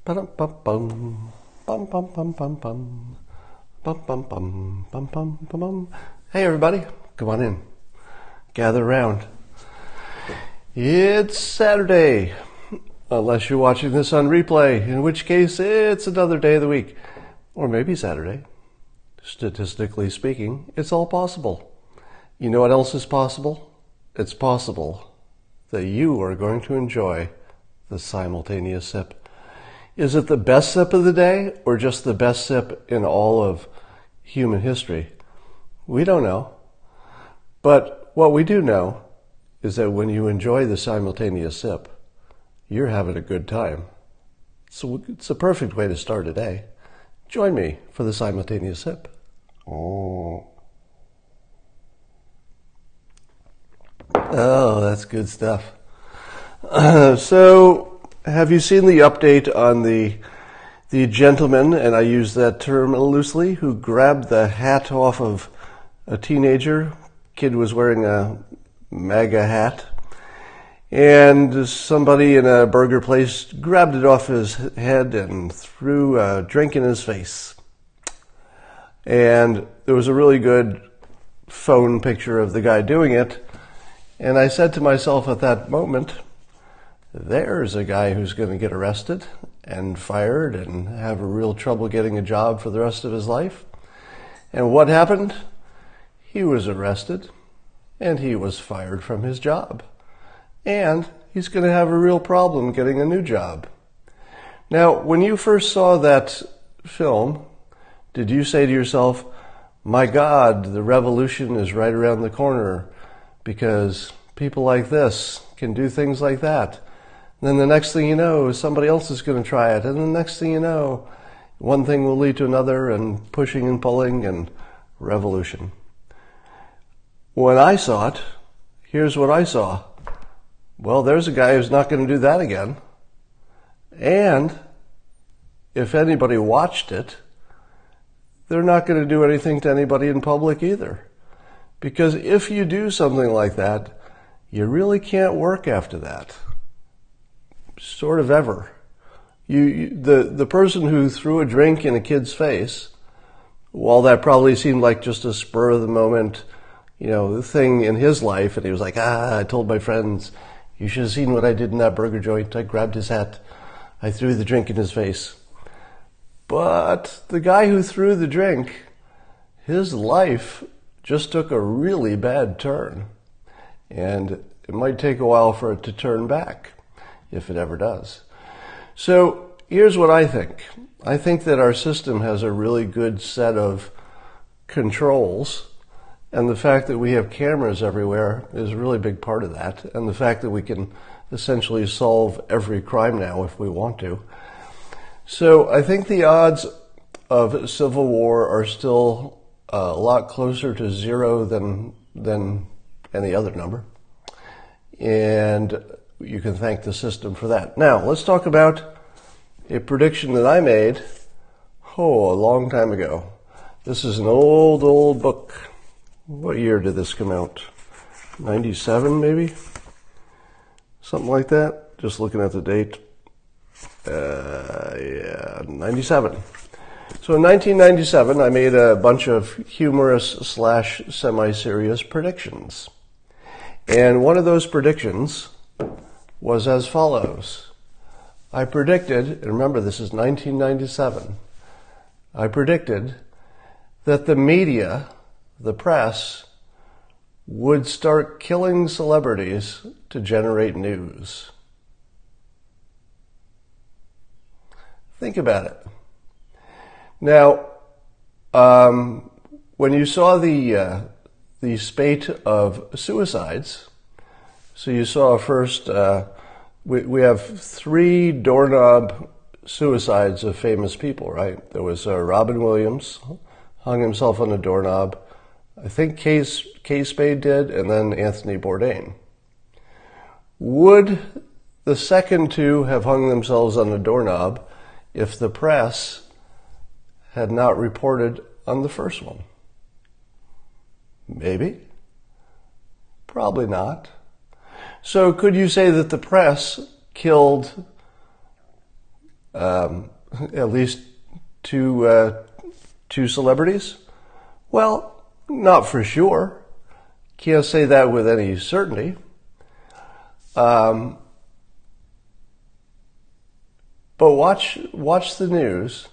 Ba-dum-bum-bum. Bum-bum-bum-bum-bum. Bum-bum-bum-bum-bum-bum. Hey everybody, come on in. Gather around. It's Saturday, unless you're watching this on replay, in which case it's another day of the week. Or maybe Saturday. Statistically speaking, it's all possible. You know what else is possible? It's possible that you are going to enjoy the simultaneous sip. Is it the best sip of the day or just the best sip in all of human history? We don't know. But what we do know is that when you enjoy the simultaneous sip, you're having a good time. So it's a perfect way to start a day. Join me for the simultaneous sip. Oh, that's good stuff. So, have you seen the update on the gentleman, and I use that term loosely, who grabbed the hat off of a teenager? Kid was wearing a MAGA hat, and somebody in a burger place grabbed it off his head and threw a drink in his face. And there was a really good phone picture of the guy doing it, and I said to myself at that moment, there's a guy who's going to get arrested and fired and have a real trouble getting a job for the rest of his life. And what happened? He was arrested and he was fired from his job. And he's going to have a real problem getting a new job. Now, when you first saw that film, did you say to yourself, my God, the revolution is right around the corner because people like this can do things like that? And then the next thing you know, somebody else is going to try it. And the next thing you know, one thing will lead to another, and pushing and pulling and revolution. When I saw it, here's what I saw. Well, there's a guy who's not going to do that again. And if anybody watched it, they're not going to do anything to anybody in public either. Because if you do something like that, you really can't work after that. Sort of ever. The person who threw a drink in a kid's face, while that probably seemed like just a spur of the moment, thing in his life, and he was like, I told my friends, you should have seen what I did in that burger joint. I grabbed his hat. I threw the drink in his face. But the guy who threw the drink, his life just took a really bad turn. And it might take a while for it to turn back, if it ever does. So here's what I think. I think that our system has a really good set of controls, and the fact that we have cameras everywhere is a really big part of that, and the fact that we can essentially solve every crime now if we want to. So I think the odds of civil war are still a lot closer to zero than any other number. And you can thank the system for that. Now, let's talk about a prediction that I made, a long time ago. This is an old book. What year did this come out? 97, maybe? Something like that? Just looking at the date. 97. So in 1997, I made a bunch of humorous / semi-serious predictions. And one of those predictions was as follows. I predicted, and remember this is 1997, I predicted that the media, the press, would start killing celebrities to generate news. Think about it. Now, when you saw the spate of suicides, so you saw first, we have 3 doorknob suicides of famous people, right? There was Robin Williams, hung himself on a doorknob. I think Kay Spade did, and then Anthony Bourdain. Would the second 2 have hung themselves on a doorknob if the press had not reported on the first one? Maybe. Probably not. So could you say that the press killed At least two celebrities? Well, not for sure. Can't say that with any certainty. But watch the news,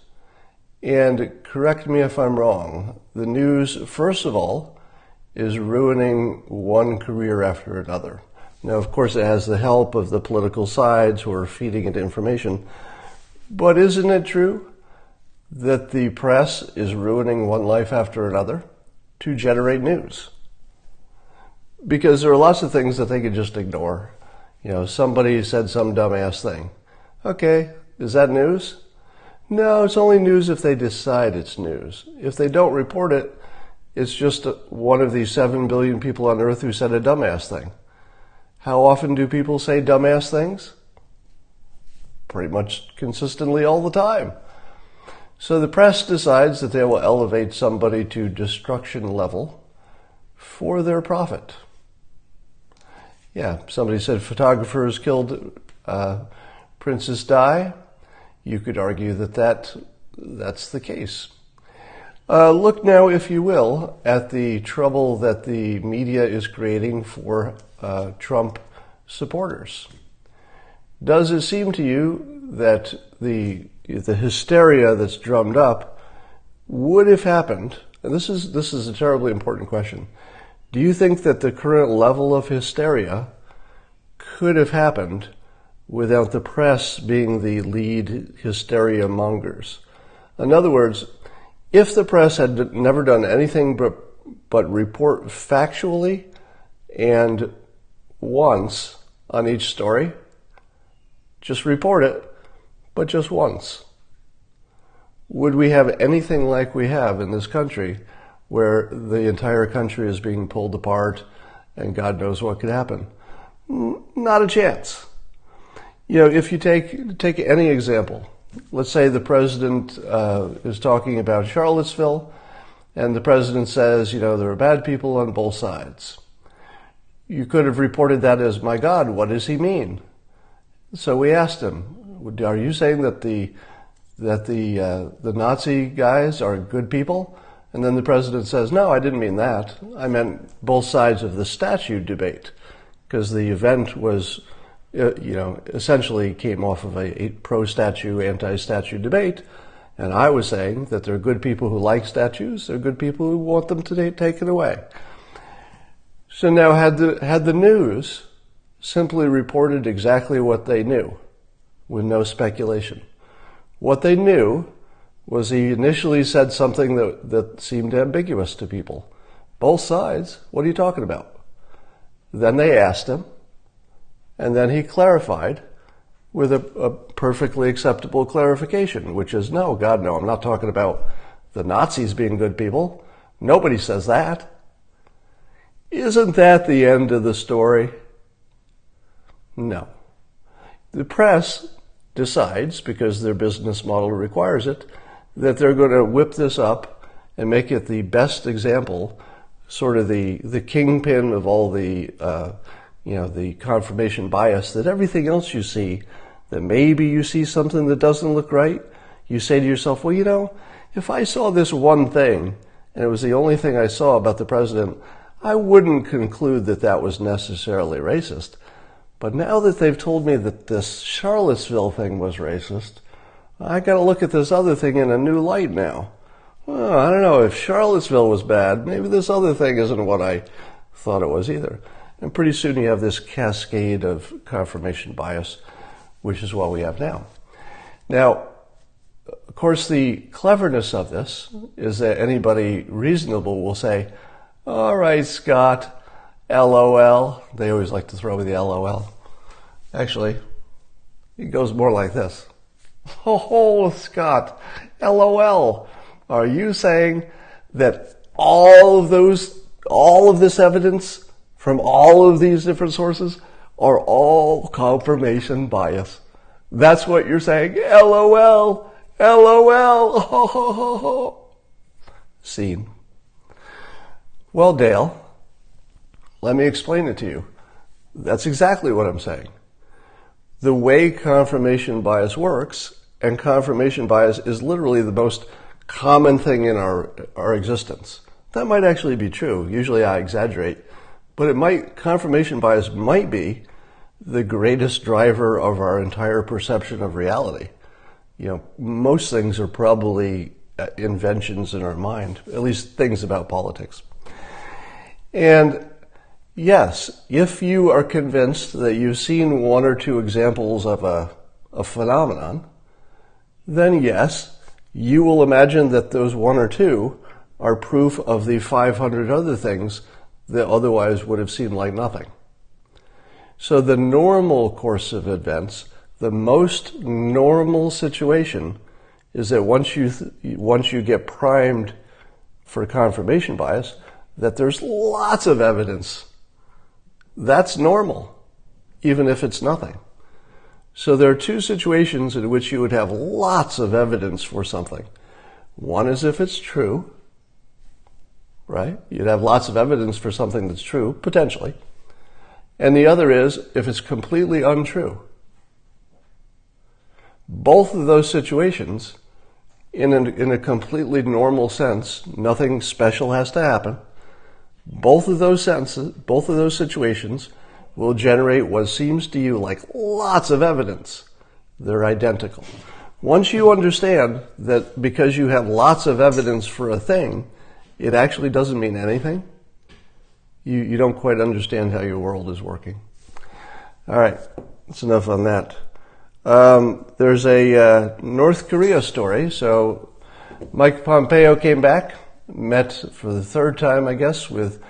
and correct me if I'm wrong. The news, first of all, is ruining one career after another. Now, of course, it has the help of the political sides who are feeding it information. But isn't it true that the press is ruining one life after another to generate news? Because there are lots of things that they could just ignore. You know, somebody said some dumbass thing. Okay, is that news? No, it's only news if they decide it's news. If they don't report it, it's just one of these 7 billion people on Earth who said a dumbass thing. How often do people say dumbass things? Pretty much consistently all the time. So the press decides that they will elevate somebody to destruction level for their profit. Yeah, somebody said photographers killed Princess Di. You could argue that's the case. Look now, if you will, at the trouble that the media is creating for Trump supporters. Does it seem to you that the hysteria that's drummed up would have happened? And this is a terribly important question. Do you think that the current level of hysteria could have happened without the press being the lead hysteria mongers? In other words, if the press had never done anything but report factually and once on each story, just report it, but just once, would we have anything like we have in this country where the entire country is being pulled apart and God knows what could happen? Not a chance. You know, if you take any example, let's say the president is talking about Charlottesville, and the president says, you know, there are bad people on both sides. You could have reported that as, my God, what does he mean? So we asked him, are you saying that the Nazi guys are good people? And then the president says, no, I didn't mean that. I meant both sides of the statue debate, because the event was, essentially came off of a pro-statue, anti-statue debate. And I was saying that there are good people who like statues, there are good people who want them to be taken away. So now had the news simply reported exactly what they knew, with no speculation. What they knew was he initially said something that seemed ambiguous to people. Both sides, what are you talking about? Then they asked him, and then he clarified with a perfectly acceptable clarification, which is, no, God, no, I'm not talking about the Nazis being good people. Nobody says that. Isn't that the end of the story? No. The press decides, because their business model requires it, that they're going to whip this up and make it the best example, sort of the kingpin of all the confirmation bias, that everything else you see, that maybe you see something that doesn't look right, you say to yourself, well, you know, if I saw this one thing, and it was the only thing I saw about the president, I wouldn't conclude that that was necessarily racist. But now that they've told me that this Charlottesville thing was racist, I got to look at this other thing in a new light now. Well, I don't know, if Charlottesville was bad, maybe this other thing isn't what I thought it was either. And pretty soon you have this cascade of confirmation bias, which is what we have now. Now, of course, the cleverness of this is that anybody reasonable will say, all right, Scott, LOL. They always like to throw me the LOL. Actually, it goes more like this. Oh, Scott, LOL. Are you saying that all of this evidence from all of these different sources are all confirmation bias? That's what you're saying? LOL, LOL. Ho, ho, ho, ho. Scene. Well, Dale, let me explain it to you. That's exactly what I'm saying. The way confirmation bias works and confirmation bias is literally the most common thing in our existence. That might actually be true. Usually I exaggerate, but confirmation bias might be the greatest driver of our entire perception of reality. Most things are probably inventions in our mind, at least things about politics. And yes, if you are convinced that you've seen one or two examples of a phenomenon, then yes, you will imagine that those one or two are proof of the 500 other things that otherwise would have seemed like nothing. So the normal course of events, the most normal situation, is that once you get primed for confirmation bias, that there's lots of evidence. That's normal, even if it's nothing. So there are two situations in which you would have lots of evidence for something. One is if it's true, right? You'd have lots of evidence for something that's true, potentially. And the other is if it's completely untrue. Both of those situations, in a completely normal sense, nothing special has to happen. Both of those situations will generate what seems to you like lots of evidence. They're identical. Once you understand that because you have lots of evidence for a thing, it actually doesn't mean anything, you don't quite understand how your world is working. All right, that's enough on that. There's a North Korea story. So Mike Pompeo came back, met for the third time, I guess, with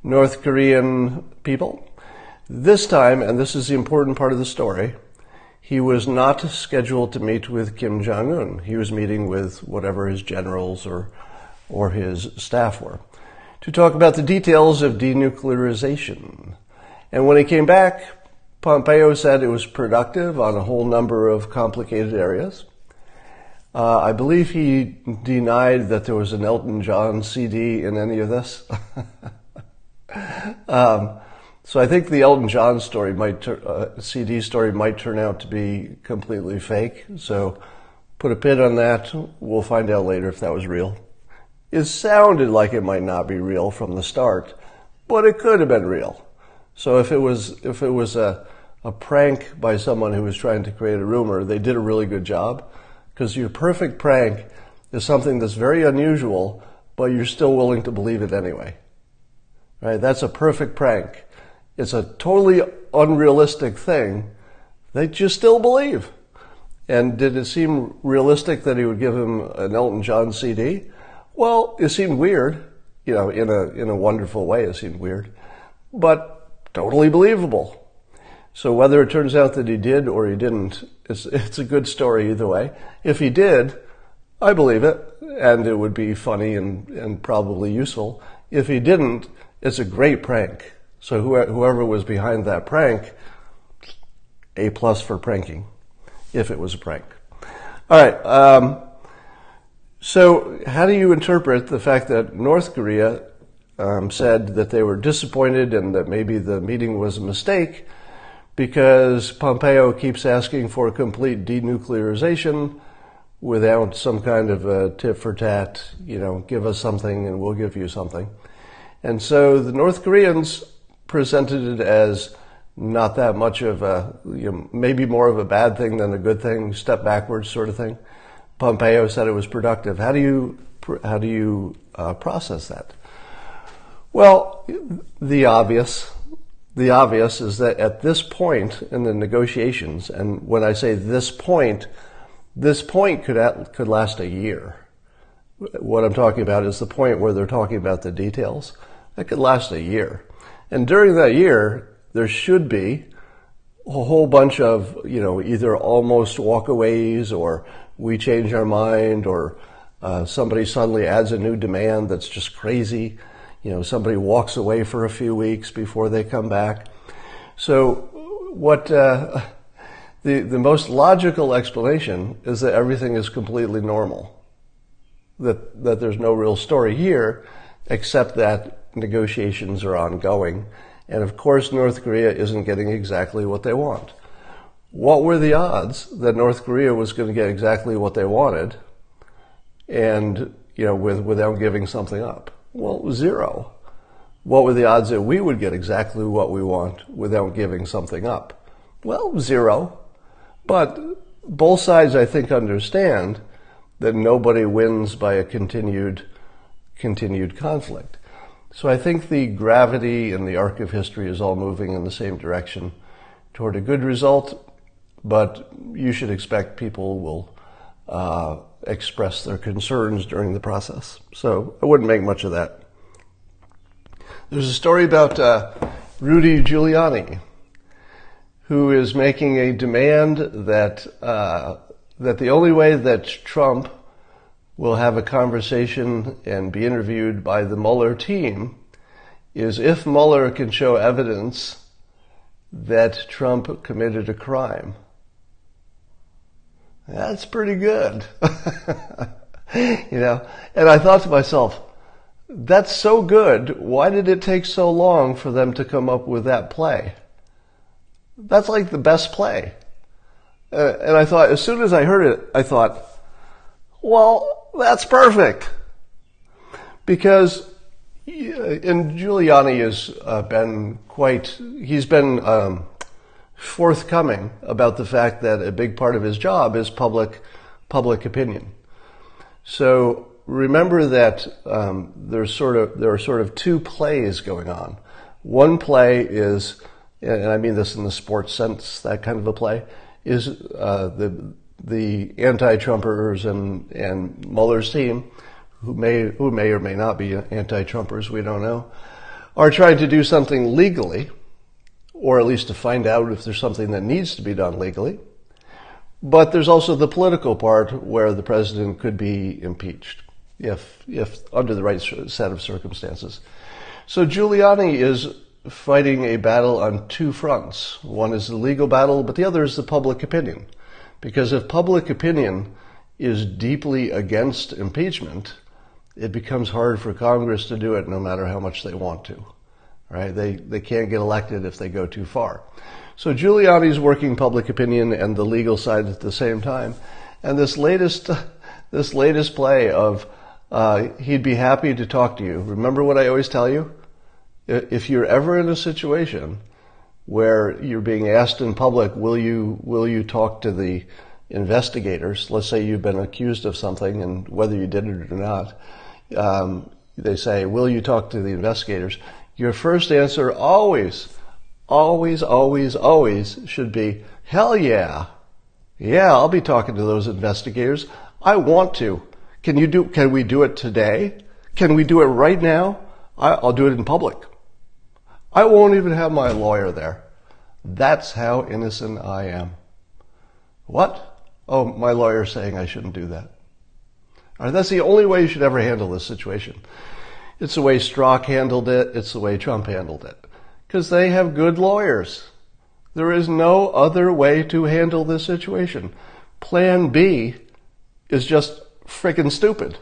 North Korean people. This time, and this is the important part of the story, he was not scheduled to meet with Kim Jong-un. He was meeting with whatever his generals or his staff were to talk about the details of denuclearization. And when he came back, Pompeo said it was productive on a whole number of complicated areas. I believe he denied that there was an Elton John CD in any of this. So I think the Elton John story CD story might turn out to be completely fake. So put a pin on that. We'll find out later if that was real. It sounded like it might not be real from the start, but it could have been real. So if it was a prank by someone who was trying to create a rumor, they did a really good job, because your perfect prank is something that's very unusual, but you're still willing to believe it anyway. Right? That's a perfect prank. It's a totally unrealistic thing that you still believe. And did it seem realistic that he would give him an Elton John CD? Well, it seemed weird, in a wonderful way. It seemed weird, but totally believable. So whether it turns out that he did or he didn't, it's a good story either way. If he did, I believe it, and it would be funny and probably useful. If he didn't, it's a great prank. So whoever was behind that prank, A+ for pranking, if it was a prank. All right. So how do you interpret the fact that North Korea said that they were disappointed and that maybe the meeting was a mistake because Pompeo keeps asking for complete denuclearization without some kind of a tit for tat, give us something and we'll give you something. And so the North Koreans presented it as not that much of maybe more of a bad thing than a good thing, step backwards sort of thing. Pompeo said it was productive. How do you process that? Well, the obvious is that at this point in the negotiations, and when I say this point could last a year. What I'm talking about is the point where they're talking about the details. That could last a year. And during that year, there should be a whole bunch of, either almost walkaways or we change our mind or somebody suddenly adds a new demand that's just crazy. Somebody walks away for a few weeks before they come back. So what the most logical explanation is that everything is completely normal. That there's no real story here except that negotiations are ongoing. And of course, North Korea isn't getting exactly what they want. what were the odds that North Korea was going to get exactly what they wanted and, without giving something up? Well, zero. What were the odds that we would get exactly what we want without giving something up? Well, zero. But both sides, I think, understand that nobody wins by a continued conflict. So I think the gravity and the arc of history is all moving in the same direction toward a good result, but you should expect people will express their concerns during the process. So I wouldn't make much of that. There's a story about Rudy Giuliani, who is making a demand that the only way that Trump will have a conversation and be interviewed by the Mueller team is if Mueller can show evidence that Trump committed a crime. That's pretty good. And I thought to myself, that's so good. Why did it take so long for them to come up with that play? That's like the best play. And I thought, as soon as I heard it, I thought, well, that's perfect. Because Giuliani has been forthcoming about the fact that a big part of his job is public opinion. So remember that there are sort of two plays going on. One play is, and I mean this in the sports sense, that kind of a play, is the anti-Trumpers and Mueller's team, who may or may not be anti-Trumpers, we don't know, are trying to do something legally, or at least to find out if there's something that needs to be done legally. But there's also the political part where the president could be impeached if under the right set of circumstances. So Giuliani is fighting a battle on two fronts. One is the legal battle, but the other is the public opinion. Because if public opinion is deeply against impeachment, it becomes hard for Congress to do it no matter how much they want to. Right? They can't get elected if they go too far. So Giuliani's working public opinion and the legal side at the same time. And this latest play of he'd be happy to talk to you. Remember what I always tell you? If you're ever in a situation where you're being asked in public, will you talk to the investigators? Let's say you've been accused of something, and whether you did it or not, they say, will you talk to the investigators? Your first answer always should be, hell yeah. Yeah, I'll be talking to those investigators. I want to. Can we do it today? Can we do it right now? I'll do it in public. I won't even have my lawyer there. That's how innocent I am. What? Oh, my lawyer's saying I shouldn't do that. All right, that's the only way you should ever handle this situation. It's the way Straka handled it. It's the way Trump handled it. Because they have good lawyers. There is no other way to handle this situation. Plan B is just freaking stupid.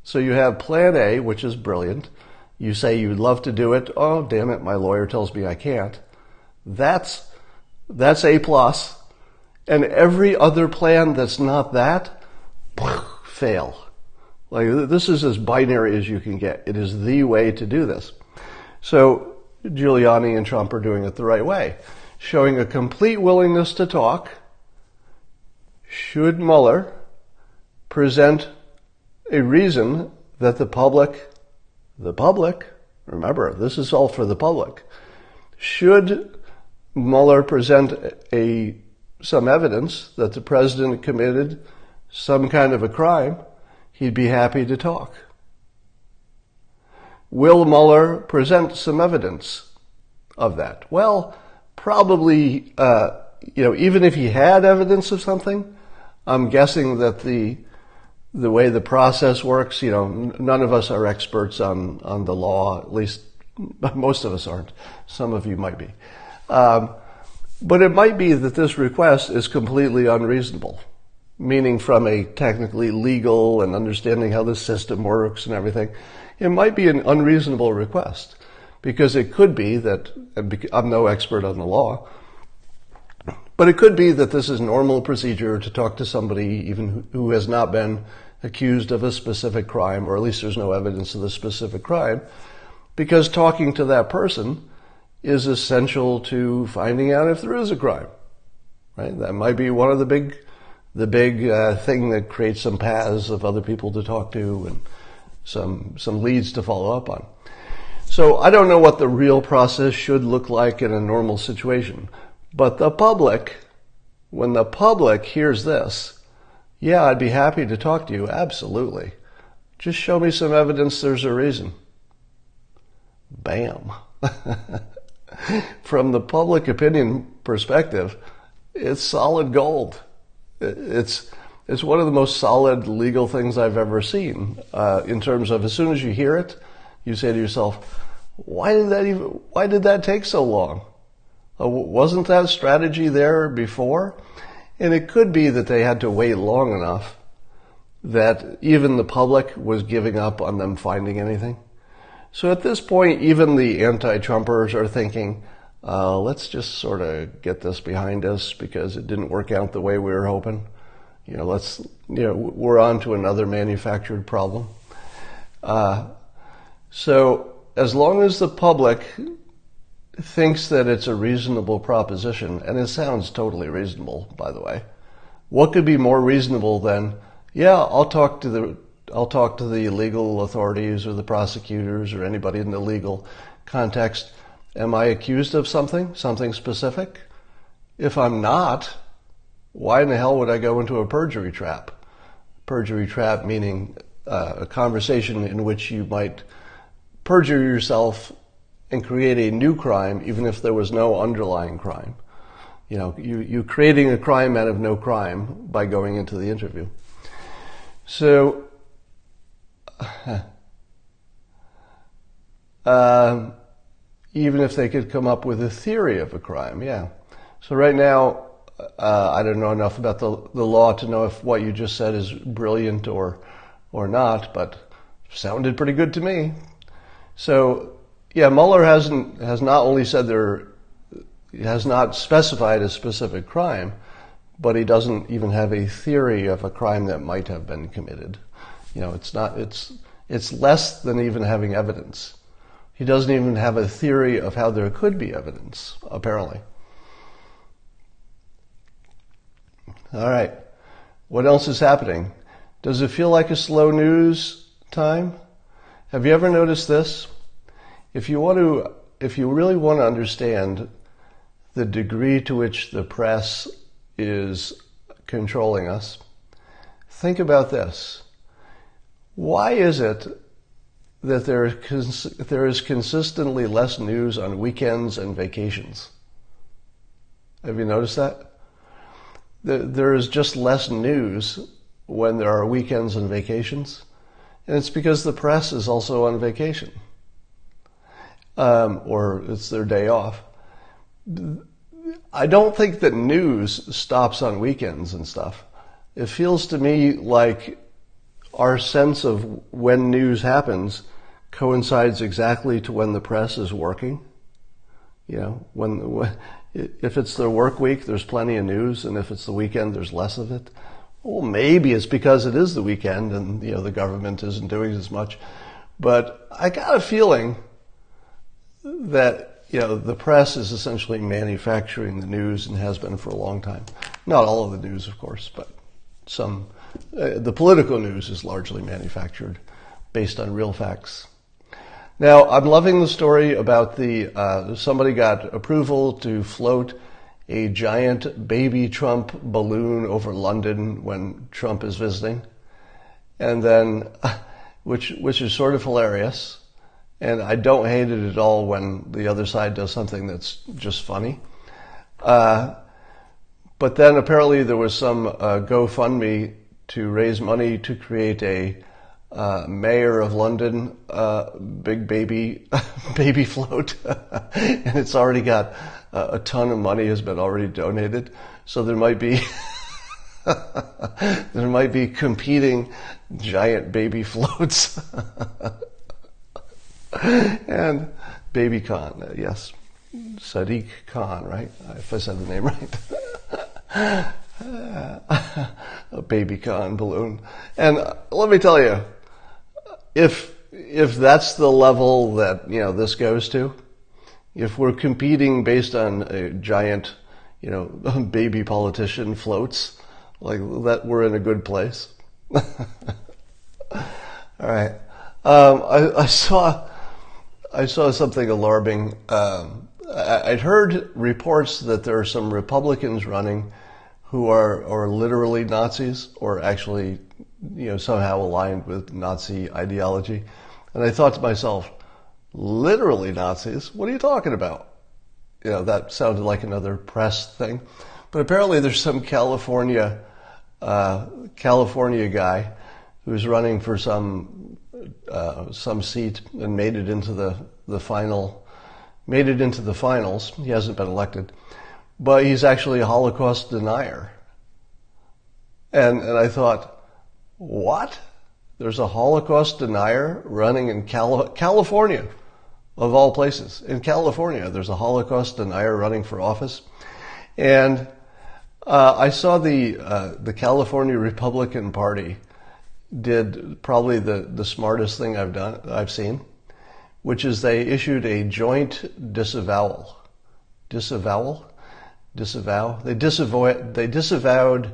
So you have plan A, which is brilliant. You say you'd love to do it. Oh, damn it, my lawyer tells me I can't. That's A plus. And every other plan that's not that, fail. Like, this is as binary as you can get. It is the way to do this. So Giuliani and Trump are doing it the right way, showing a complete willingness to talk. Should Mueller present a reason that the public, remember, this is all for the public, should Mueller present some evidence that the president committed some kind of a crime, he'd be happy to talk. Will Mueller present some evidence of that? Well, probably, even if he had evidence of something, I'm guessing that the way the process works, none of us are experts on the law, at least most of us aren't. Some of you might be. But it might be that this request is completely unreasonable, meaning from a technically legal and understanding how the system works and everything. It might be an unreasonable request, because it could be that, I'm no expert on the law, But it could be that this is normal procedure to talk to somebody even who has not been accused of a specific crime, or at least there's no evidence of the specific crime, because talking to that person is essential to finding out if there is a crime, right? That might be one of the big thing that creates some paths of other people to talk to and some leads to follow up on. So I don't know what the real process should look like in a normal situation, but the public, when the public hears this, yeah, I'd be happy to talk to you, absolutely. Just show me some evidence there's a reason. Bam. From the public opinion perspective, it's solid gold. It's one of the most solid legal things I've ever seen. In terms of, as soon as you hear it, you say to yourself, why did that take so long? Wasn't that strategy there before? And it could be that they had to wait long enough that even the public was giving up on them finding anything. So at this point, even the anti-Trumpers are thinking, let's just sort of get this behind us because it didn't work out the way we were hoping. We're on to another manufactured problem. So as long as the public thinks that it's a reasonable proposition, and it sounds totally reasonable, by the way, what could be more reasonable than, yeah, I'll talk to the legal authorities or the prosecutors or anybody in the legal context. Am I accused of something specific? If I'm not, why in the hell would I go into a perjury trap? Perjury trap meaning a conversation in which you might perjure yourself and create a new crime even if there was no underlying crime. You creating a crime out of no crime by going into the interview. So, even if they could come up with a theory of a crime, yeah. So right now, I don't know enough about the law to know if what you just said is brilliant or not, but sounded pretty good to me. So, yeah, Mueller has not only said he has not specified a specific crime, but he doesn't even have a theory of a crime that might have been committed. It's less than even having evidence. He doesn't even have a theory of how there could be evidence, apparently. All right. What else is happening? Does it feel like a slow news time? Have you ever noticed this? If you really want to understand the degree to which the press is controlling us, think about this. Why is it that there is consistently less news on weekends and vacations? Have you noticed that? There is just less news when there are weekends and vacations. And it's because the press is also on vacation. Or it's their day off. I don't think that news stops on weekends and stuff. It feels to me like our sense of when news happens coincides exactly to when the press is working. If it's their work week, there's plenty of news, and if it's the weekend, there's less of it. Well, maybe it's because it is the weekend and, the government isn't doing as much. But I got a feeling that, the press is essentially manufacturing the news and has been for a long time. Not all of the news, of course, but some. The political news is largely manufactured based on real facts. Now, I'm loving the story about somebody got approval to float a giant baby Trump balloon over London when Trump is visiting. And then, which is sort of hilarious. And I don't hate it at all when the other side does something that's just funny. But then apparently there was some GoFundMe to raise money to create a Mayor of London big baby float. And it's already got a ton of money has been already donated. So there might be competing giant baby floats. And Baby Khan, yes, Sadiq Khan, right? If I said the name right. A baby con balloon. And let me tell you, if that's the level that, this goes to, if we're competing based on a giant, baby politician floats, like that, we're in a good place. All right. I saw something alarming. I'd heard reports that there are some Republicans running who are literally Nazis, or actually, somehow aligned with Nazi ideology. And I thought to myself, literally Nazis? What are you talking about? That sounded like another press thing. But apparently there's some California guy who's running for some seat and made it into the finals. He hasn't been elected, but he's actually a Holocaust denier. And I thought, what? There's a Holocaust denier running in California, of all places. In California, there's a Holocaust denier running for office. And I saw the California Republican Party did probably the smartest thing I've seen, which is they issued a joint disavowal. Disavow? They disavowed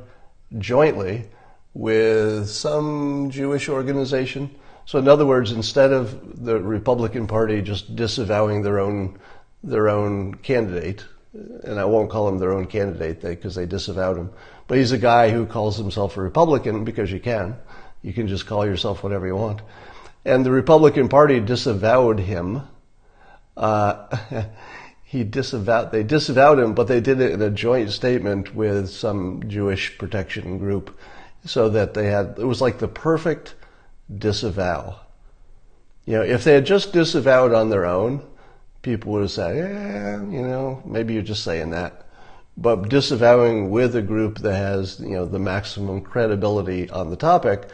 jointly with some Jewish organization. So in other words, instead of the Republican Party just disavowing their own candidate, and I won't call him their own candidate because they disavowed him, but he's a guy who calls himself a Republican because you can just call yourself whatever you want. And the Republican Party disavowed him. They disavowed him, but they did it in a joint statement with some Jewish protection group, so that it was like the perfect disavow. If they had just disavowed on their own, people would have said, maybe you're just saying that. But disavowing with a group that has, the maximum credibility on the topic,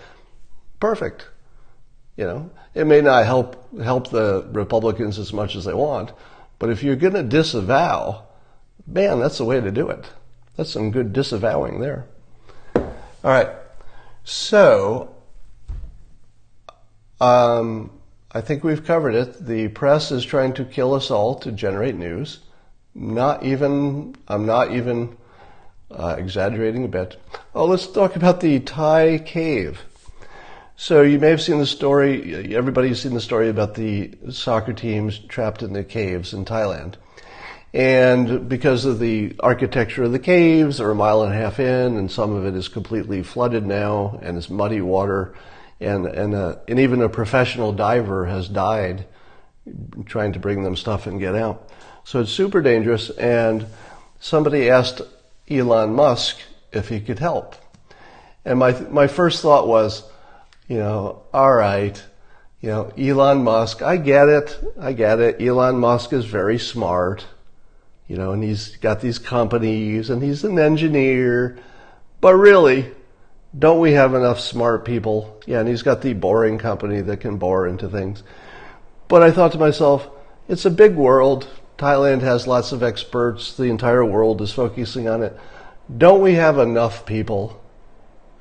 perfect. It may not help the Republicans as much as they want, but if you're going to disavow, man, that's the way to do it. That's some good disavowing there. All right. So, I think we've covered it. The press is trying to kill us all to generate news. I'm not even exaggerating a bit. Oh, let's talk about the Thai cave. So you may have seen the story, everybody's seen the story about the soccer teams trapped in the caves in Thailand. And because of the architecture of the caves, they're a mile and a half in, and some of it is completely flooded now, and it's muddy water, and even a professional diver has died trying to bring them stuff and get out. So it's super dangerous, and somebody asked Elon Musk if he could help. And my first thought was, all right, Elon Musk, I get it. Elon Musk is very smart, and he's got these companies and he's an engineer, but really, don't we have enough smart people? Yeah, and he's got the boring company that can bore into things. But I thought to myself, it's a big world. Thailand has lots of experts. The entire world is focusing on it. Don't we have enough people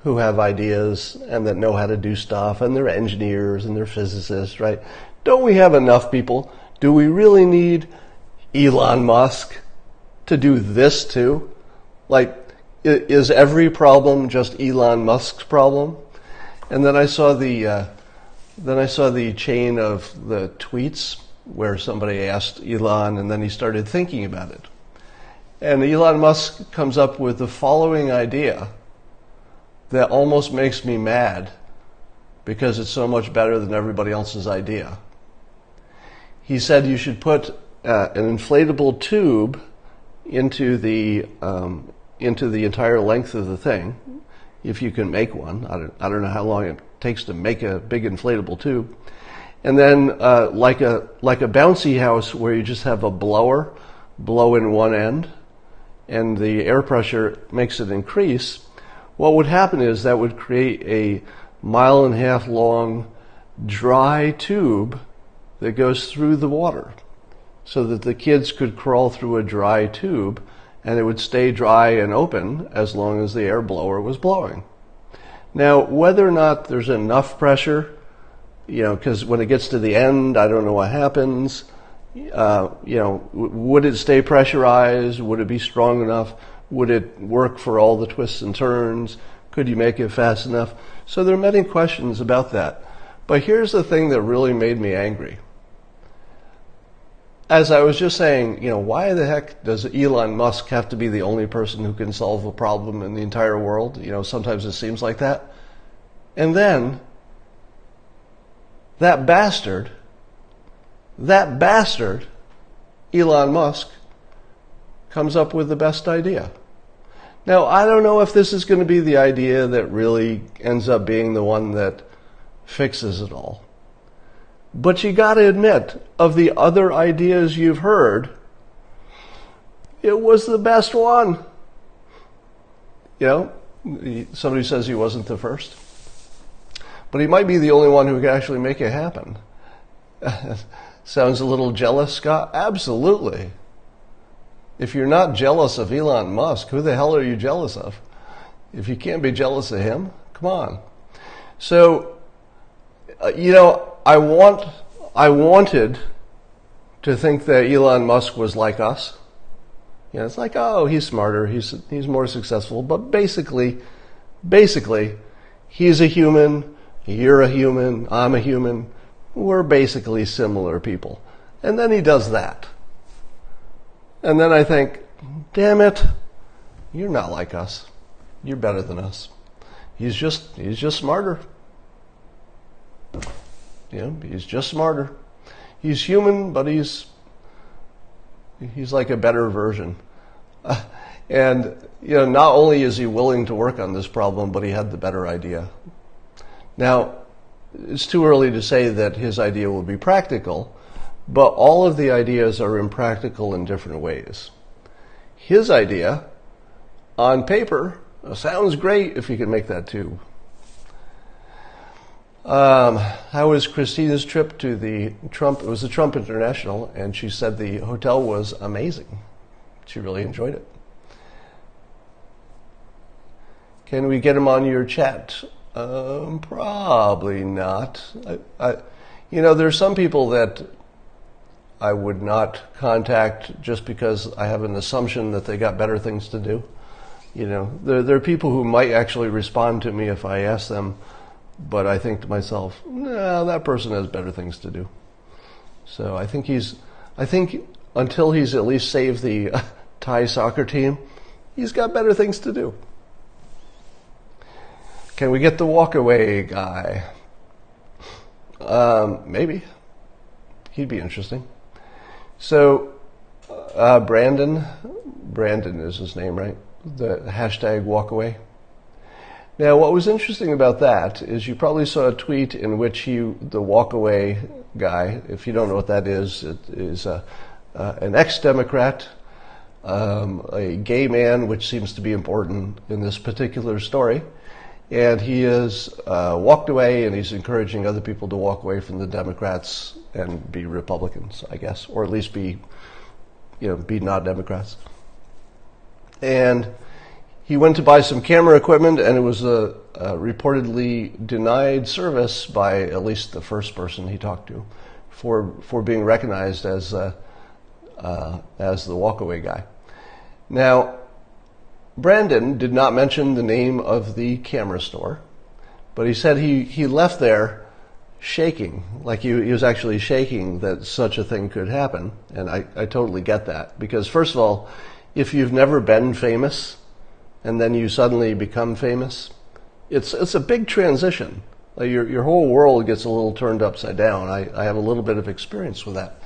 who have ideas and that know how to do stuff, and they're engineers and they're physicists, right? Don't we have enough people? Do we really need Elon Musk to do this too? Like, is every problem just Elon Musk's problem? And then I saw the chain of the tweets where somebody asked Elon, and then he started thinking about it. And Elon Musk comes up with the following idea that almost makes me mad because it's so much better than everybody else's idea. He said you should put an inflatable tube into the entire length of the thing, if you can make one. I don't know how long it takes to make a big inflatable tube. And then like a bouncy house where you just have a blower blow in one end and the air pressure makes it increase. What would happen is that would create a 1.5 mile long dry tube that goes through the water, so that the kids could crawl through a dry tube and it would stay dry and open as long as the air blower was blowing. Now, whether or not there's enough pressure, because when it gets to the end, I don't know what happens. Would it stay pressurized? Would it be strong enough? Would it work for all the twists and turns? Could you make it fast enough? So there are many questions about that. But here's the thing that really made me angry. As I was just saying, why the heck does Elon Musk have to be the only person who can solve a problem in the entire world? Sometimes it seems like that. And then, that bastard, Elon Musk, comes up with the best idea. Now, I don't know if this is going to be the idea that really ends up being the one that fixes it all. But you got to admit, of the other ideas you've heard, it was the best one. Somebody says he wasn't the first. But he might be the only one who could actually make it happen. Sounds a little jealous, Scott? Absolutely. If you're not jealous of Elon Musk, who the hell are you jealous of? If you can't be jealous of him, come on. So, I wanted to think that Elon Musk was like us. It's like, oh, he's smarter, he's more successful, but basically, he's a human, you're a human, I'm a human, we're basically similar people. And then he does that. And then I think, damn it, you're not like us. You're better than us. He's just smarter. He's just smarter. He's human, but he's like a better version. And, not only is he willing to work on this problem, but he had the better idea. Now, it's too early to say that his idea will be practical, but all of the ideas are impractical in different ways. His idea, on paper, sounds great if you can make that too. How was Christina's trip to the Trump? It was the Trump International, and she said the hotel was amazing. She really enjoyed it. Can we get him on your chat? Probably not. There's some people that I would not contact just because I have an assumption that they got better things to do. There are people who might actually respond to me if I ask them, but I think to myself, no, that person has better things to do. So I think until he's at least saved the Thai soccer team, he's got better things to do. Can we get the Walkaway guy? Maybe. He'd be interesting. So, Brandon is his name, right? The hashtag Walkaway. Now, what was interesting about that is you probably saw a tweet in which the Walkaway guy, if you don't know what that is, it is an ex-Democrat, a gay man, which seems to be important in this particular story. And he has walked away, and he's encouraging other people to walk away from the Democrats and be Republicans, I guess, or at least be not Democrats. And he went to buy some camera equipment, and it was reportedly denied service by at least the first person he talked to for being recognized as the Walkaway guy. Now, Brandon did not mention the name of the camera store, but he said he left there shaking, like he was actually shaking that such a thing could happen. And I totally get that, because first of all, if you've never been famous and then you suddenly become famous, it's a big transition. Like your whole world gets a little turned upside down. I have a little bit of experience with that.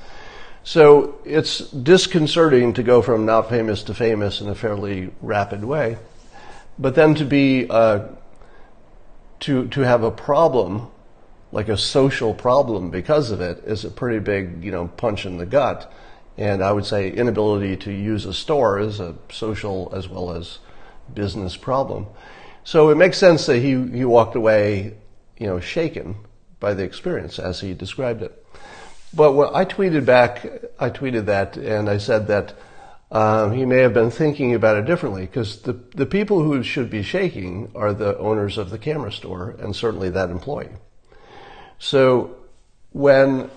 So it's disconcerting to go from not famous to famous in a fairly rapid way, but then to be to have a problem, like a social problem because of it, is a pretty big punch in the gut. And I would say inability to use a store is a social as well as business problem. So it makes sense that he walked away shaken by the experience as he described it. But when I tweeted that, and I said that he may have been thinking about it differently, because the people who should be shaking are the owners of the camera store, and certainly that employee. So when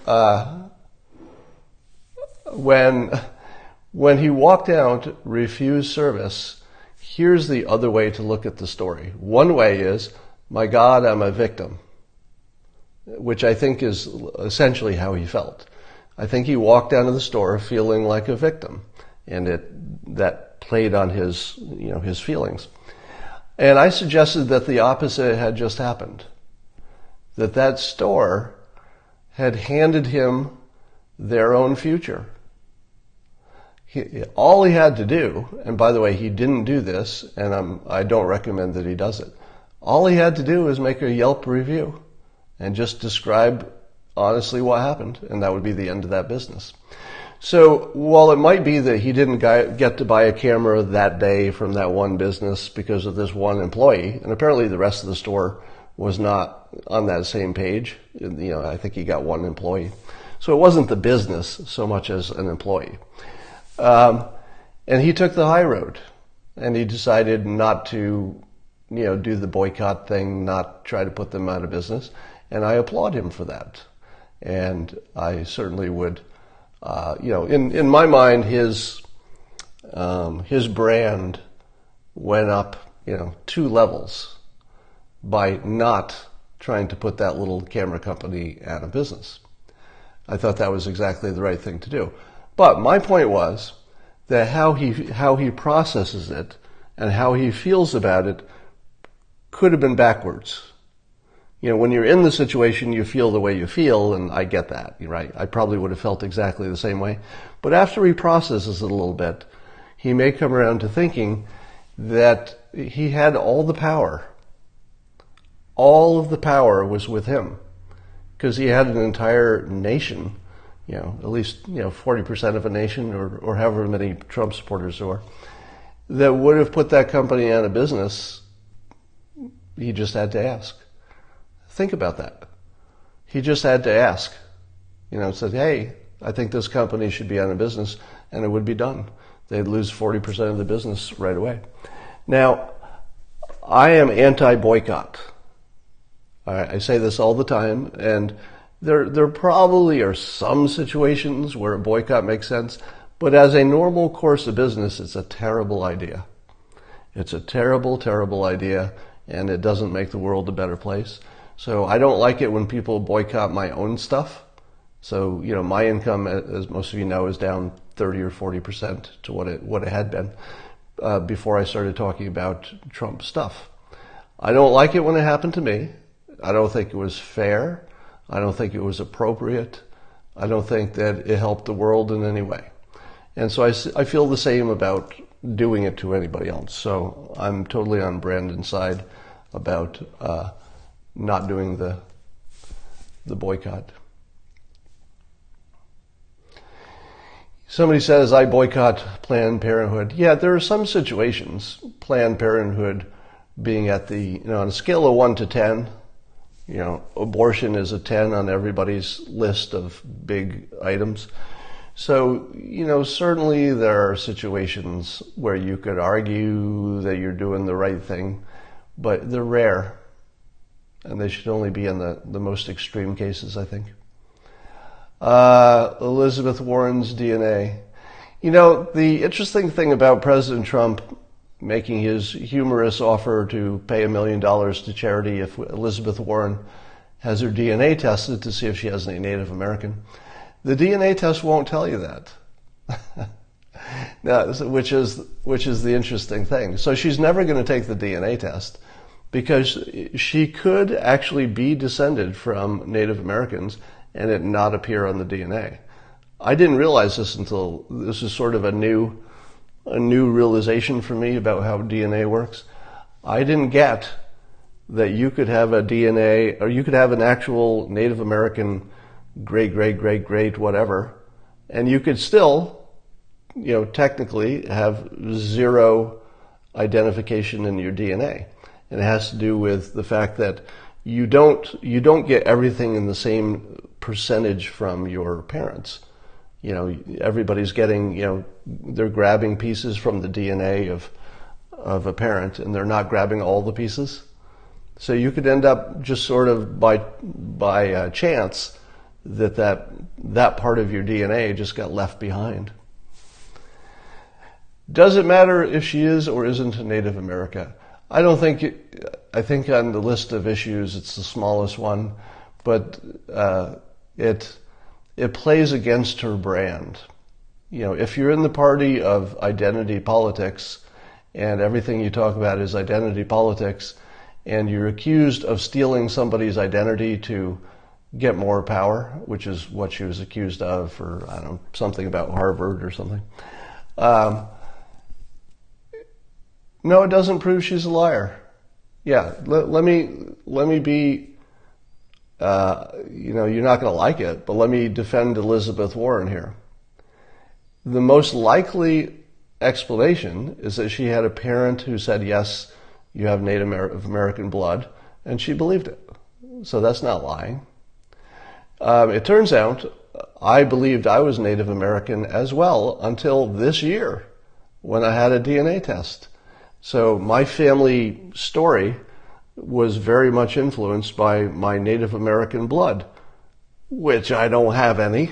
he walked out, refused service, here's the other way to look at the story. One way is, my God, I'm a victim, which I think is essentially how he felt. I think he walked out of the store feeling like a victim, and that played on his feelings. And I suggested that the opposite had just happened, that store had handed him their own future. All he had to do, and by the way, he didn't do this, and I don't recommend that he does it. All he had to do was make a Yelp review and just describe honestly what happened, and that would be the end of that business. So while it might be that he didn't get to buy a camera that day from that one business because of this one employee, and apparently the rest of the store was not on that same page. I think he got one employee. So it wasn't the business so much as an employee. And he took the high road, and he decided not to, do the boycott thing, not try to put them out of business. And I applaud him for that. And I certainly would, in my mind, his brand went up, 2 levels by not trying to put that little camera company out of business. I thought that was exactly the right thing to do. But my point was that how he processes it and how he feels about it could have been backwards. When you're in the situation, you feel the way you feel, and I get that, right? I probably would have felt exactly the same way. But after he processes it a little bit, he may come around to thinking that he had all the power. All of the power was with him, because he had an entire nation, at least 40% of a nation, or however many Trump supporters there were, that would have put that company out of business. He just had to ask. Think about that. He just had to ask. Said, hey, I think this company should be out of business, and it would be done. They'd lose 40% of the business right away. Now, I am anti-boycott. I say this all the time, and there probably are some situations where a boycott makes sense, but as a normal course of business, it's a terrible idea. It's a terrible, terrible idea, and it doesn't make the world a better place. So I don't like it when people boycott my own stuff. So, my income, as most of you know, is down 30 or 40% to what it had been before I started talking about Trump stuff. I don't like it when it happened to me. I don't think it was fair. I don't think it was appropriate. I don't think that it helped the world in any way. And so I feel the same about doing it to anybody else. So I'm totally on Brandon's side about not doing the boycott. Somebody says, I boycott Planned Parenthood. Yeah, there are some situations, Planned Parenthood being at on a scale of 1 to 10, abortion is a 10 on everybody's list of big items. So, certainly there are situations where you could argue that you're doing the right thing, but they're rare. And they should only be in the most extreme cases, I think. Elizabeth Warren's DNA. The interesting thing about President Trump making his humorous offer to pay $1 million to charity if Elizabeth Warren has her DNA tested to see if she has any Native American. The DNA test won't tell you that. Now, which is the interesting thing. So she's never going to take the DNA test because she could actually be descended from Native Americans and it not appear on the DNA. I didn't realize this until this is sort of a new realization for me about how DNA works. I didn't get that you could have a DNA, or you could have an actual Native American great whatever, and you could still, technically have zero identification in your DNA. And it has to do with the fact that you don't get everything in the same percentage from your parents. everybody's getting, they're grabbing pieces from the DNA of a parent, and they're not grabbing all the pieces. So you could end up just sort of by chance that part of your DNA just got left behind. Does it matter if she is or isn't a Native American? I don't think. I think on the list of issues, it's the smallest one, but it plays against her brand. If you're in the party of identity politics, and everything you talk about is identity politics, and you're accused of stealing somebody's identity to get more power, which is what she was accused of for, I don't know, something about Harvard or something. No, it doesn't prove she's a liar. Yeah, let me be, you're not going to like it, but let me defend Elizabeth Warren here. The most likely explanation is that she had a parent who said, yes, you have Native American blood, and she believed it. So that's not lying. It turns out I believed I was Native American as well until this year when I had a DNA test. So my family story was very much influenced by my Native American blood, which I don't have any.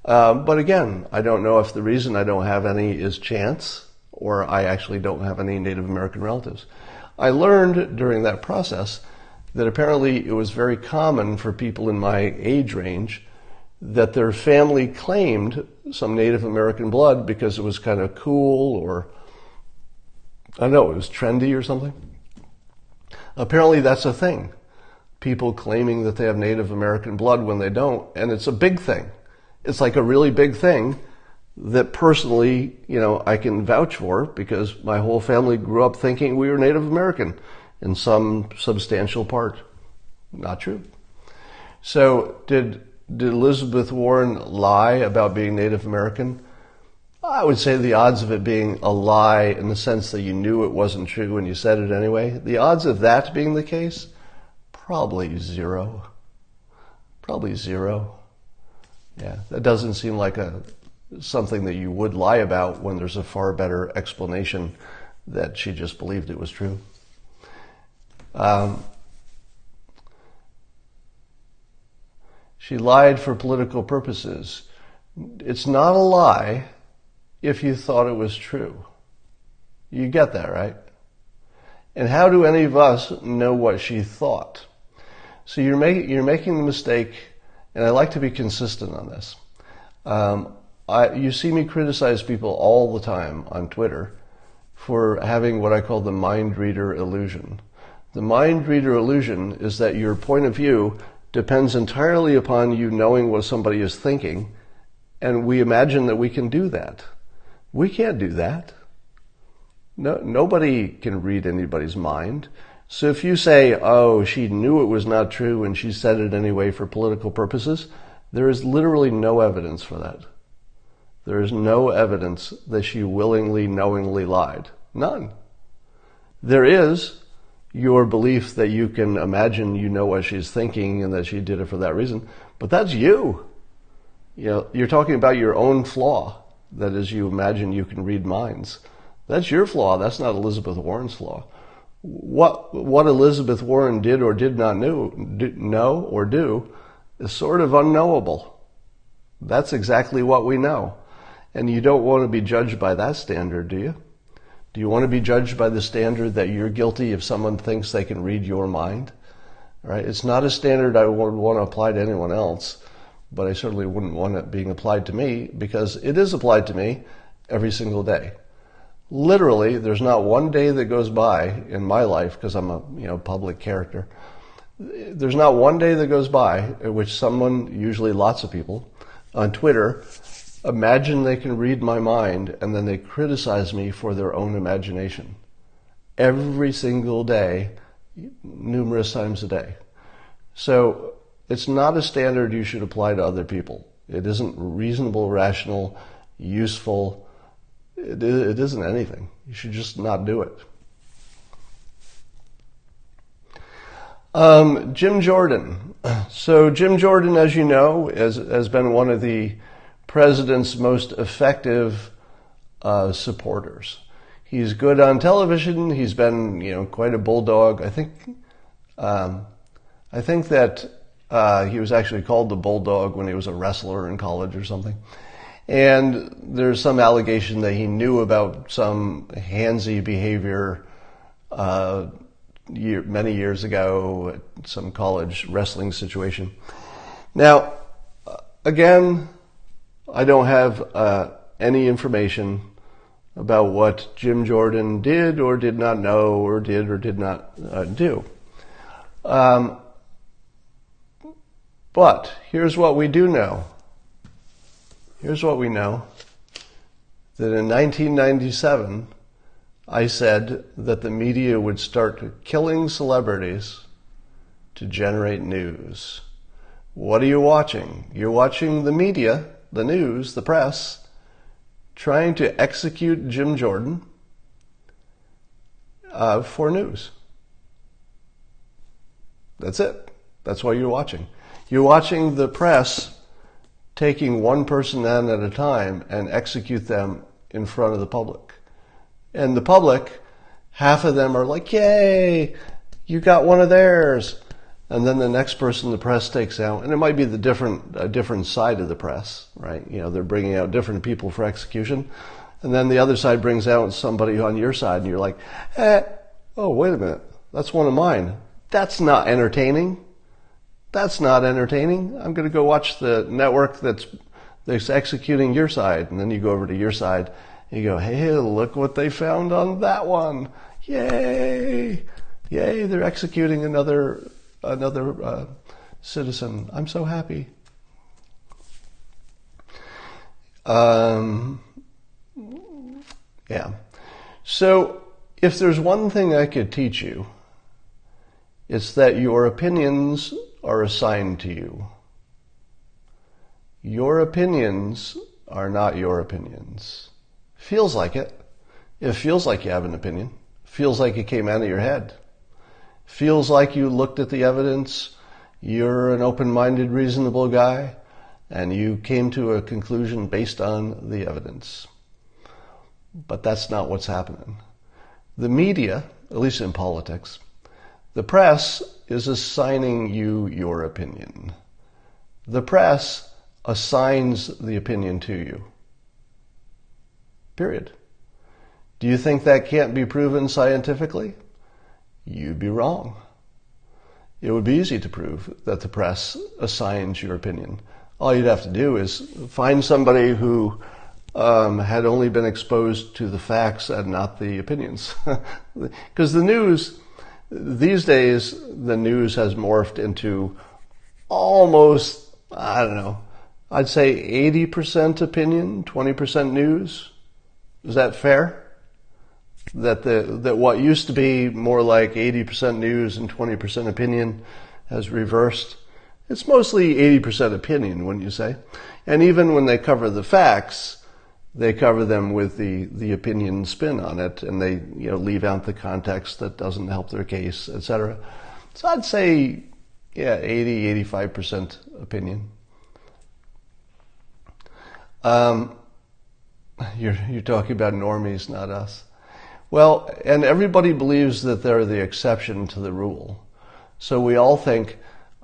But again, I don't know if the reason I don't have any is chance or I actually don't have any Native American relatives. I learned during that process that apparently it was very common for people in my age range that their family claimed some Native American blood because it was kind of cool or, I don't know, it was trendy or something. Apparently that's a thing. People claiming that they have Native American blood when they don't, and it's a big thing. It's like a really big thing that personally, I can vouch for because my whole family grew up thinking we were Native American in some substantial part. Not true. So did Elizabeth Warren lie about being Native American? I would say the odds of it being a lie in the sense that you knew it wasn't true and you said it anyway, the odds of that being the case, probably zero. Probably zero. Yeah, that doesn't seem like something that you would lie about when there's a far better explanation that she just believed it was true. She lied for political purposes. It's not a lie if you thought it was true. You get that, right? And how do any of us know what she thought? So you're making the mistake, and I like to be consistent on this. You see me criticize people all the time on Twitter for having what I call the mind reader illusion. The mind reader illusion is that your point of view depends entirely upon you knowing what somebody is thinking, and we imagine that we can do that. We can't do that. No, nobody can read anybody's mind. So if you say, oh, she knew it was not true and she said it anyway for political purposes, there is literally no evidence for that. There is no evidence that she willingly, knowingly lied. None. There is your belief that you can imagine you know what she's thinking and that she did it for that reason, but that's you. You're talking about your own flaw. That is, you imagine you can read minds. That's your flaw. That's not Elizabeth Warren's flaw. What Elizabeth Warren did or did not know or do is sort of unknowable. That's exactly what we know. And you don't want to be judged by that standard, do you? Do you want to be judged by the standard that you're guilty if someone thinks they can read your mind? Right? It's not a standard I would want to apply to anyone else, but I certainly wouldn't want it being applied to me because it is applied to me every single day. Literally, there's not one day that goes by in my life, because I'm a public character, there's not one day that goes by in which someone, usually lots of people, on Twitter imagine they can read my mind and then they criticize me for their own imagination. Every single day, numerous times a day. So it's not a standard you should apply to other people. It isn't reasonable, rational, useful. It isn't anything. You should just not do it. Jim Jordan. So Jim Jordan, as you know, has been one of the president's most effective supporters. He's good on television. He's been, quite a bulldog. I think that he was actually called the Bulldog when he was a wrestler in college or something. And there's some allegation that he knew about some handsy behavior many years ago at some college wrestling situation. Now, again, I don't have any information about what Jim Jordan did or did not know or did not do. But here's what we do know. Here's what we know. That in 1997, I said that the media would start killing celebrities to generate news. What are you watching? You're watching the media, the news, the press, trying to execute Jim Jordan for news. That's it. That's what you're watching. You're watching the press taking one person down at a time and execute them in front of the public. And the public, half of them are like, yay, you got one of theirs. And then the next person the press takes out, and it might be a different side of the press, right? They're bringing out different people for execution. And then the other side brings out somebody on your side, and you're like, oh, wait a minute, that's one of mine. That's not entertaining. That's not entertaining. I'm going to go watch the network that's executing your side. And then you go over to your side and you go, hey, look what they found on that one. Yay. Yay, they're executing another citizen. I'm so happy. Yeah. So if there's one thing I could teach you, it's that your opinions are assigned to you. Your opinions are not your opinions. Feels like it. It feels like you have an opinion. Feels like it came out of your head. Feels like you looked at the evidence, you're an open-minded, reasonable guy, and you came to a conclusion based on the evidence. But that's not what's happening. The media, at least in politics, the press is assigning you your opinion. The press assigns the opinion to you. Period. Do you think that can't be proven scientifically? You'd be wrong. It would be easy to prove that the press assigns your opinion. All you'd have to do is find somebody who had only been exposed to the facts and not the opinions. Because the news, these days, the news has morphed into almost, I'd say 80% opinion, 20% news. Is that fair? That what used to be more like 80% news and 20% opinion has reversed. It's mostly 80% opinion, wouldn't you say? And even when they cover the facts, they cover them with the opinion spin on it, and they leave out the context that doesn't help their case, etc. So I'd say 80-85% opinion. You're talking about normies, not us. Well, and everybody believes that they're the exception to the rule. So we all think,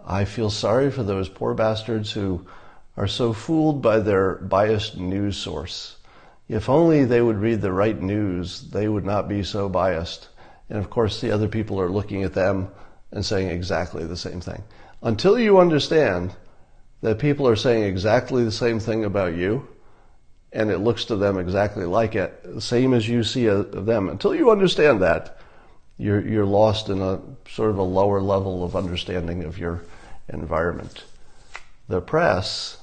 I feel sorry for those poor bastards who are so fooled by their biased news source. If only they would read the right news, they would not be so biased. And of course, the other people are looking at them and saying exactly the same thing. Until you understand that people are saying exactly the same thing about you, and it looks to them exactly like it, same as you see of them. Until you understand that, you're lost in a sort of a lower level of understanding of your environment. The press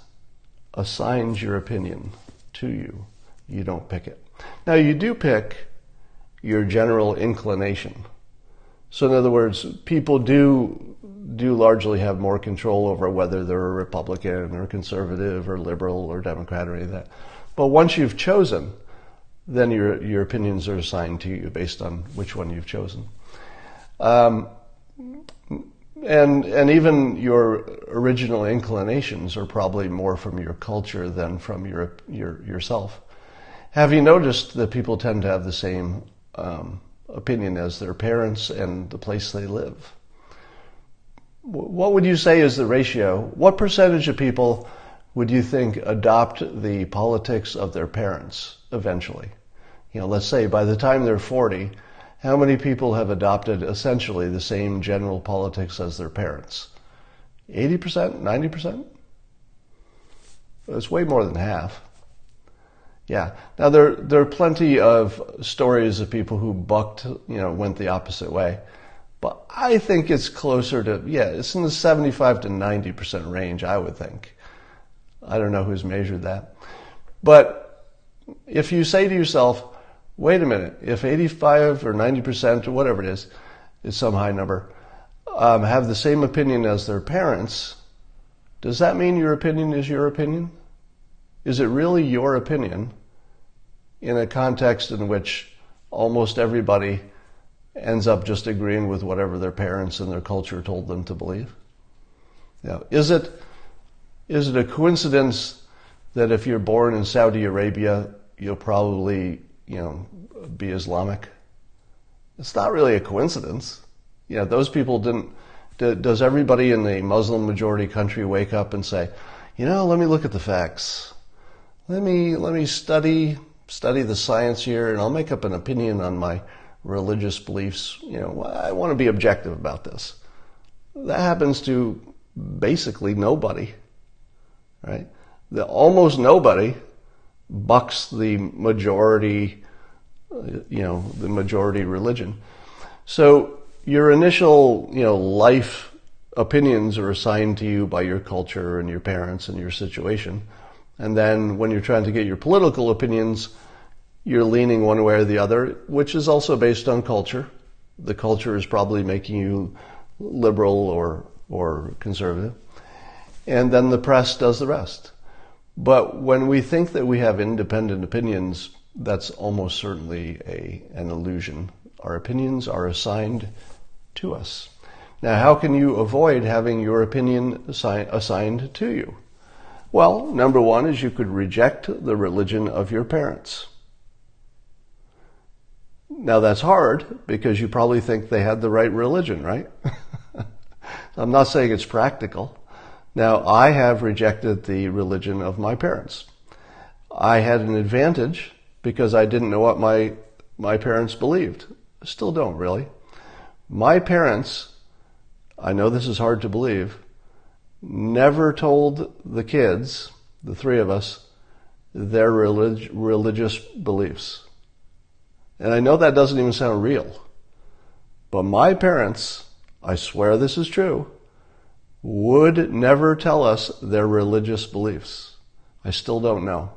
assigns your opinion to you. You don't pick it. Now, you do pick your general inclination. So in other words, people do largely have more control over whether they're a Republican or conservative or liberal or Democrat or any of that. But once you've chosen, then your opinions are assigned to you based on which one you've chosen. And even your original inclinations are probably more from your culture than from yourself. Have you noticed that people tend to have the same opinion as their parents and the place they live? What would you say is the ratio? What percentage of people would you think adopt the politics of their parents eventually? Let's say by the time they're 40, how many people have adopted essentially the same general politics as their parents? 80%? 90%? It's way more than half. Yeah. Now there are plenty of stories of people who bucked, went the opposite way. But I think it's closer to, it's in the 75 to 90% range, I would think. I don't know who's measured that. But if you say to yourself, wait a minute, if 85 or 90% or whatever it is some high number, have the same opinion as their parents, does that mean your opinion is your opinion? Is it really your opinion in a context in which almost everybody ends up just agreeing with whatever their parents and their culture told them to believe? Is it a coincidence that if you're born in Saudi Arabia, you'll probably, be Islamic? It's not really a coincidence. Those people didn't. Does everybody in the Muslim majority country wake up and say, let me look at the facts. Let me study the science here, and I'll make up an opinion on my religious beliefs. I want to be objective about this. That happens to basically nobody, right? Almost nobody bucks the majority, the majority religion. So your initial, life opinions are assigned to you by your culture and your parents and your situation. And then when you're trying to get your political opinions, you're leaning one way or the other, which is also based on culture. The culture is probably making you liberal or conservative. And then the press does the rest. But when we think that we have independent opinions, that's almost certainly an illusion. Our opinions are assigned to us. Now, how can you avoid having your opinion assigned to you? Well, number one is you could reject the religion of your parents. Now, that's hard because you probably think they had the right religion, right? I'm not saying it's practical. Now, I have rejected the religion of my parents. I had an advantage because I didn't know what my parents believed. Still don't, really. My parents, I know this is hard to believe, never told the kids, the three of us, their religious beliefs. And I know that doesn't even sound real. But my parents, I swear this is true, would never tell us their religious beliefs. I still don't know.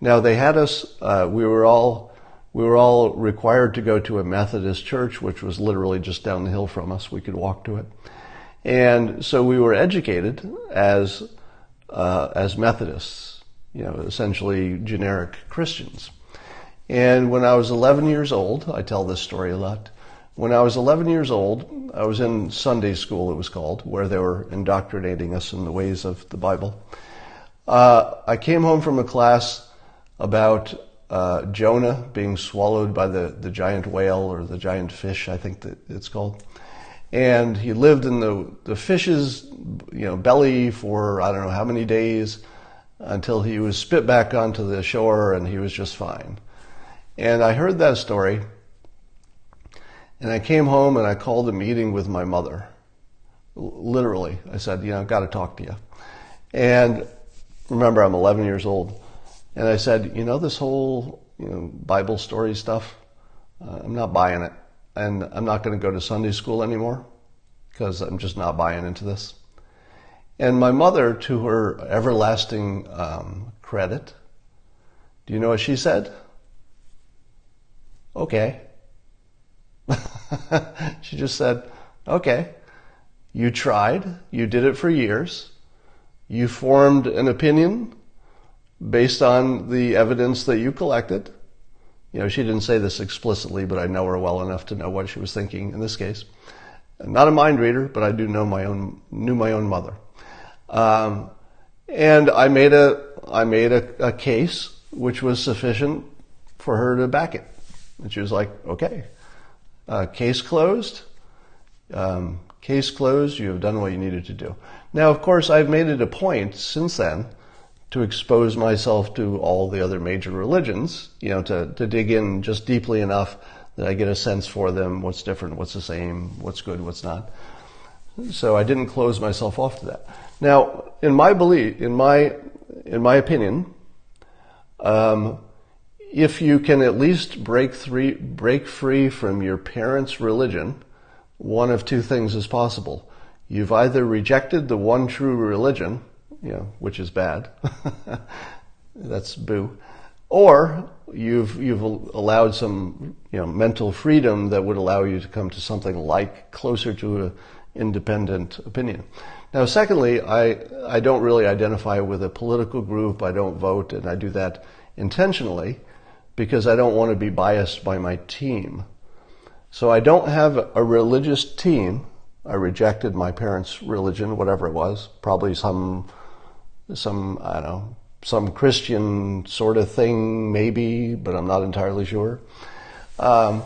Now they had us, we were all required to go to a Methodist church, which was literally just down the hill from us. We could walk to it. And so we were educated as Methodists, essentially generic Christians. And when I was 11 years old, I tell this story a lot. When I was 11 years old, I was in Sunday school, it was called, where they were indoctrinating us in the ways of the Bible. I came home from a class about Jonah being swallowed by the giant whale or the giant fish, I think that it's called. And he lived in the fish's belly for I don't know how many days until he was spit back onto the shore and he was just fine. And I heard that story, and I came home and I called a meeting with my mother. Literally, I said, I've got to talk to you. And remember, I'm 11 years old. And I said, this whole Bible story stuff, I'm not buying it. And I'm not going to go to Sunday school anymore because I'm just not buying into this. And my mother, to her everlasting credit, do you know what she said? Okay. She just said, okay, you tried, you did it for years, you formed an opinion based on the evidence that you collected. She didn't say this explicitly, but I know her well enough to know what she was thinking in this case. Not a mind reader, but I knew my own mother. And I made a case which was sufficient for her to back it. And she was like, okay, case closed. Case closed, you have done what you needed to do. Now, of course, I've made it a point since then to expose myself to all the other major religions, to dig in just deeply enough that I get a sense for them, what's different, what's the same, what's good, what's not. So I didn't close myself off to that. Now, in my belief, in my opinion, if you can at least break free from your parents' religion, one of two things is possible. You've either rejected the one true religion, which is bad. That's boo. Or you've allowed some, mental freedom that would allow you to come to something like closer to an independent opinion. Now, secondly, I don't really identify with a political group. I don't vote, and I do that intentionally because I don't want to be biased by my team. So I don't have a religious team. I rejected my parents' religion, whatever it was, probably some Christian sort of thing, maybe, but I'm not entirely sure. So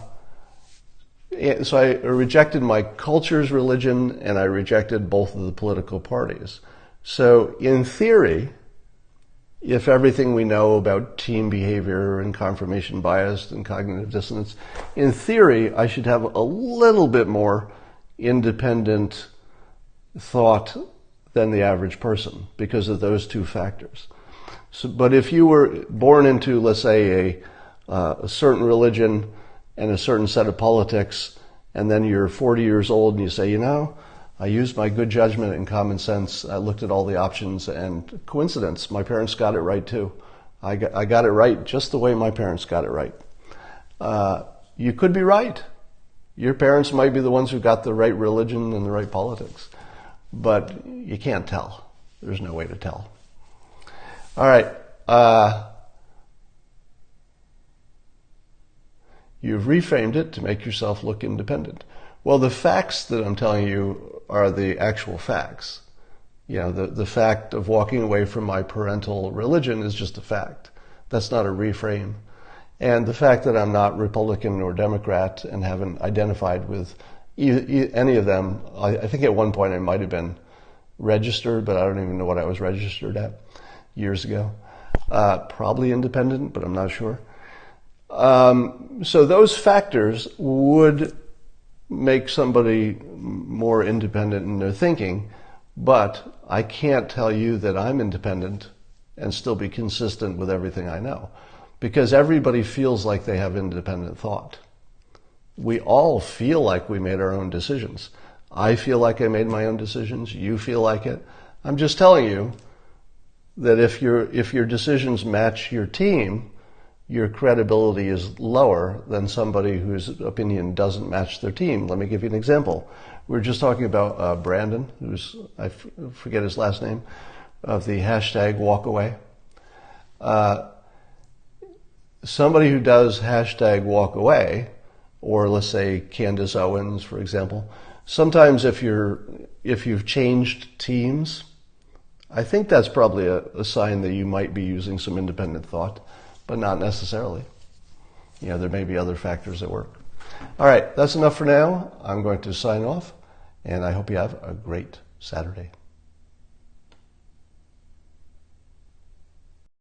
I rejected my culture's religion, and I rejected both of the political parties. So in theory, if everything we know about team behavior and confirmation bias and cognitive dissonance, in theory, I should have a little bit more independent thought than the average person because of those two factors. So, but if you were born into, let's say, a certain religion and a certain set of politics, and then you're 40 years old and you say, I used my good judgment and common sense. I looked at all the options, and coincidence, my parents got it right too. I got it right just the way my parents got it right. You could be right. Your parents might be the ones who got the right religion and the right politics, but you can't tell. There's no way to tell. All right. You've reframed it to make yourself look independent. Well, the facts that I'm telling you are the actual facts. The fact of walking away from my parental religion is just a fact. That's not a reframe. And the fact that I'm not Republican or Democrat and haven't identified with any of them, I think at one point I might have been registered, but I don't even know what I was registered at years ago. Probably independent, but I'm not sure. So those factors would make somebody more independent in their thinking, but I can't tell you that I'm independent and still be consistent with everything I know, because everybody feels like they have independent thought. We all feel like we made our own decisions. I feel like I made my own decisions. You feel like it. I'm just telling you that if your decisions match your team, your credibility is lower than somebody whose opinion doesn't match their team. Let me give you an example. We were just talking about Brandon, I forget his last name, of the hashtag Walkaway. Somebody who does hashtag Walkaway, or let's say Candace Owens, for example, sometimes if you've changed teams, I think that's probably a sign that you might be using some independent thought, but not necessarily. There may be other factors at work. All right, that's enough for now. I'm going to sign off, and I hope you have a great Saturday.